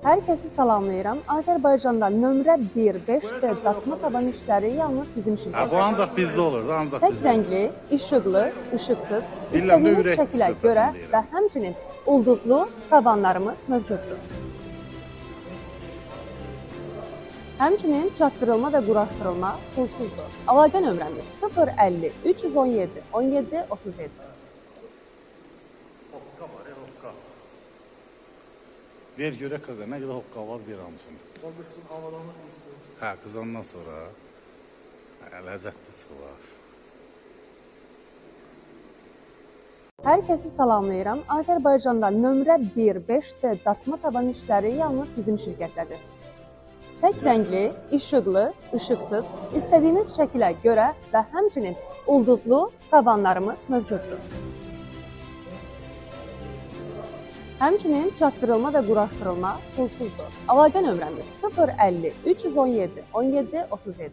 Hər kəsi salamlayıram. Azərbaycanda nömrə 1, 5D qatma taban işləri yalnız bizim Ha, bu şirkətdə. ancaq bizdə olur, ancaq Tək bizdə. rəngli, işıqlı, işıqsız, Bilirəm, istədiyiniz ürək şəkilə söhbətini görə deyirəm. və həmçinin ulduzlu tavanlarımız mövcuddur. Həmçinin çatdırılma və quraşdırılma pulsuzdur. Əlaqə nömrəmiz 050 317 17 37. Hoqqa var, hoqqa. Ver görək qaqa, nə qədər hoqqa var, ver hamısını. Babasının havalanı bilsin. Hə, qızandan sonra ləzzətli çıxılar. Hər kəsi salamlayıram. Azərbaycanda nömrə 1, 5D qatma taban işləri yalnız bizim şirkətdədir. Tək rəngli, işıqlı, işıqsız, istədiyiniz şəkilə görə və həmçinin ulduzlu tavanlarımız mövcuddur. Həmçinin çatdırılma və quraşdırılma pulsuzdur. Əlaqə nömrəmiz 050 317 17 37.